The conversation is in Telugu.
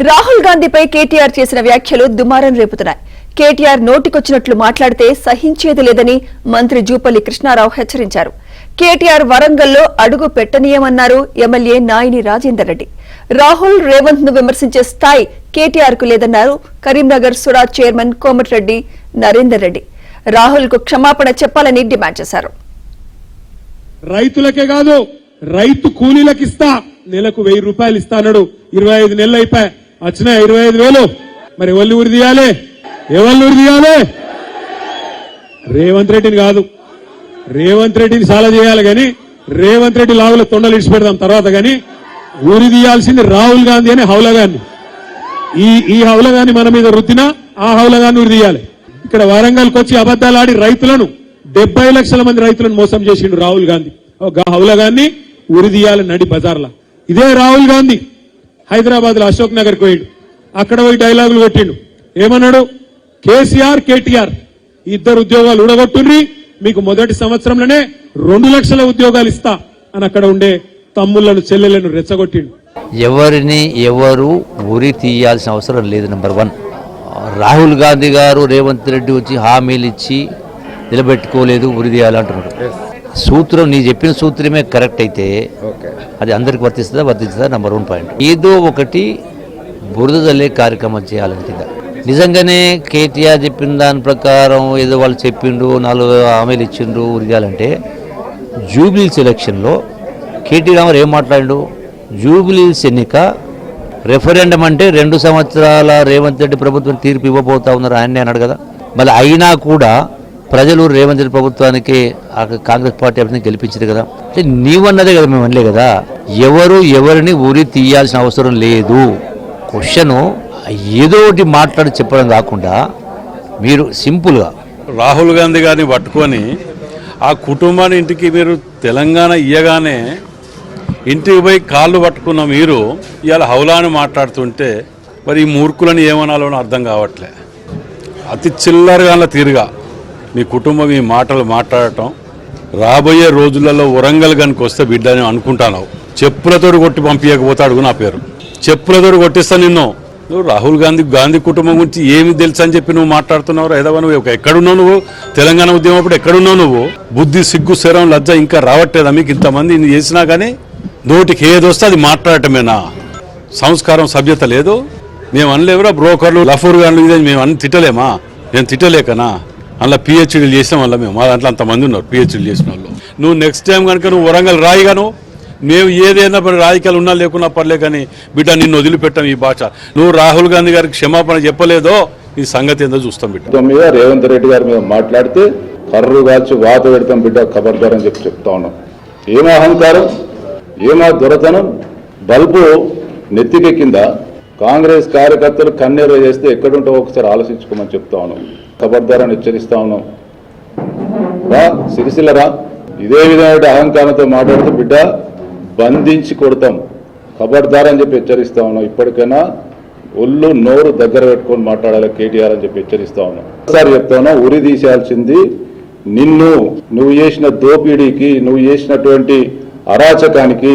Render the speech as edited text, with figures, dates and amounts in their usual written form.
రాహుల్ గాంధీపై కేటీఆర్ చేసిన వ్యాఖ్యలు దుమారం రేపుతున్నాయి. కేటీఆర్ నోటికొచ్చినట్లు మాట్లాడితే సహించేది లేదని మంత్రి జూపల్లి కృష్ణారావు హెచ్చరించారు. కేటీఆర్ వరంగల్లో అడుగు పెట్టనీయమన్నారు ఎమ్మెల్యే నాయిని రాజేందర్ రెడ్డి. రాహుల్ రేవంత్ ను విమర్శించే స్థాయి కేటీఆర్ కు లేదన్నారు కరీంనగర్ సుడా చైర్మన్ కోమటిరెడ్డి నరేందర్ రెడ్డి. రాహుల్ కు క్షమాపణ చెప్పాలని డిమాండ్ చేశారు. రైతులకే కాదు రైతు కూలీలకు ఇస్తా, నెలకు 1000 రూపాయలు ఇస్తా అన్నాడు. 25 నెలలు అయిపోయి వచ్చిన 25,000 మరి ఎవరిని ఊరి తీయాలి? రేవంత్ రెడ్డిని కాదు, రేవంత్ రెడ్డిని చాలా చేయాలి కానీ రేవంత్ రెడ్డి లాగులో తొండలు ఇడిచి పెడదాం తర్వాత. కానీ ఊరి తీయాల్సింది రాహుల్ గాంధీ అనే హౌలగాన్ని. ఈ హౌలగాన్ని మన మీద రుద్దినా ఆ హౌలగాన్ని ఊరి తీయాలి. ఇక్కడ వరంగల్కి వచ్చి అబద్దాలు ఆడి రైతులను 70 లక్షల మంది రైతులను మోసం చేసిండు రాహుల్ గాంధీ. హౌలగాన్ని ఊరి తీయాలి నడి బజార్లా. ఇదే రాహుల్ గాంధీ హైదరాబాద్ లో అశోక్ నగర్ పోయిండు. అక్కడ పోయి డైలాగులు పెట్టిండు. ఏమన్నాడు? కేసీఆర్ కేటీఆర్ ఇద్దరు ఉద్యోగాలు ఊడగొట్టుండ్రి, మీకు మొదటి సంవత్సరంలోనే 2 లక్షల ఉద్యోగాలు ఇస్తా అని అక్కడ ఉండే తమ్ముళ్లను చెల్లెలను రెచ్చగొట్టిండు. ఎవరిని ఎవరు ఉరి తీయాల్సిన అవసరం లేదు. నెంబర్ 1, రాహుల్ గాంధీ గారు రేవంత్ రెడ్డి వచ్చి హామీలు ఇచ్చి నిలబెట్టుకోలేదు, ఉరి తీయాలంటున్నాడు. సూత్రం నీ చెప్పిన సూత్రమే కరెక్ట్ అయితే అది అందరికి వర్తిస్తుందా? Number 1 point. ఏదో ఒకటి బురద జల్లే కార్యక్రమం చేయాలని కింద. నిజంగానే కేటీఆర్ చెప్పిన దాని ప్రకారం ఏదో వాళ్ళు చెప్పిండ్రు, 4 హామీలు ఇచ్చిండ్రు ఉరి తీయాలంటే, జూబ్లీస్ ఎలక్షన్లో కేటీ రామారావు ఏం మాట్లాడిండు? జూబ్లీస్ ఎన్నిక రెఫరెండం అంటే 2 సంవత్సరాల రేవంత్ రెడ్డి ప్రభుత్వం తీర్పు ఇవ్వబోతా ఉన్నారు ఆయన్ని అన్నాడు కదా. మళ్ళీ అయినా కూడా ప్రజలు రేవంత్ రెడ్డి ప్రభుత్వానికి కాంగ్రెస్ పార్టీ అభ్యర్థిని గెలిపించింది కదా. అంటే నీవన్నదే కదా, మేము అనలే కదా. ఎవరిని ఊరి తీయాల్సిన అవసరం లేదు. క్వశ్చను ఏదో ఒకటి మాట్లాడి చెప్పడం కాకుండా మీరు సింపుల్గా రాహుల్ గాంధీ గారిని పట్టుకొని ఆ కుటుంబాన్ని ఇంటికి మీరు తెలంగాణ ఇయ్యగానే ఇంటికి పోయి కాళ్ళు పట్టుకున్న మీరు ఇవాళ హౌలాని మాట్లాడుతుంటే మరి ఈ మూర్ఖులను ఏమనాలో అర్థం కావట్లే. అతి చిల్లరగా తీరుగా మీ కుటుంబం ఈ మాటలు మాట్లాడటం రాబోయే రోజులలో వరంగల్ గనికి వస్తే బిడ్డని అనుకుంటాను. చెప్పులతో కొట్టి పంపించకపోతాడు నా పేరు. చెప్పులతో కొట్టిస్తా నిన్ను. నువ్వు రాహుల్ గాంధీ కుటుంబం గురించి ఏమి తెలుసు అని చెప్పి నువ్వు మాట్లాడుతున్నావు. ఏదవా నువ్వు ఎక్కడున్నావు? నువ్వు తెలంగాణ ఉద్యమం అప్పుడు ఎక్కడున్నావు? నువ్వు బుద్ధి, సిగ్గు, శరం, లజ్జ ఇంకా రావట్లేదా మీకు? ఇంతమంది ఇన్ని చేసినా కానీ నోటికి ఏదొస్తే అది మాట్లాడటమేనా? సంస్కారం, సభ్యత లేదు. మేము అనలేవురా బ్రోకర్లు, లఫూర్ గాన్లు ఇదే మేము అన్ని తిట్టలేమా? నేను తిట్టలేకనా? అలా పిహెచ్డీలు చేసిన వల్ల మేము మా దాంట్లో అంతమంది ఉన్నారు పిహెచ్డీలు చేసిన వాళ్ళు. నువ్వు నెక్స్ట్ టైం కనుక నువ్వు వరంగల్ రాయిగాను మేము ఏదైనా రాజకీయాలు ఉన్నా లేకున్నా పర్లే కానీ బిడ్డ నిన్ను వదిలిపెట్టాం. ఈ భాష నువ్వు రాహుల్ గాంధీ గారికి క్షమాపణ చెప్పలేదో ఈ సంగతి ఏందో చూస్తాం. బిడ్డ మీద రేవంత్ రెడ్డి గారి మీద మాట్లాడితే కర్రు కాల్చి వాత పెడతాం బిడ్డ, ఖబర్దార్ అని చెప్పి చెప్తా ఉన్నాం. ఏమో అహంకారం, ఏమో దొరతనం. బల్బు నెత్తికెక్కిందా? కాంగ్రెస్ కార్యకర్తలు కన్నెర చేస్తే ఎక్కడుంటో ఒకసారి ఆలోచించుకోమని చెప్తా ఉన్నాం. ఖబర్దార్ అని హెచ్చరిస్తా ఉన్నాం. రా సిరిసిల్ల రా, ఇదే విధమైన అహంకారంతో మాట్లాడితే బిడ్డ బంధించి కొడతాం. ఖబర్దార్ అని చెప్పి హెచ్చరిస్తా ఉన్నాం. ఇప్పటికైనా ఒళ్ళు నోరు దగ్గర పెట్టుకొని మాట్లాడాలి కేటీఆర్ అని చెప్పి హెచ్చరిస్తా ఉన్నాం. ఒకసారి చెప్తా ఉన్నా, ఉరి తీసేయాల్సింది నిన్ను, నువ్వు చేసిన దోపిడీకి, నువ్వు చేసినటువంటి అరాచకానికి.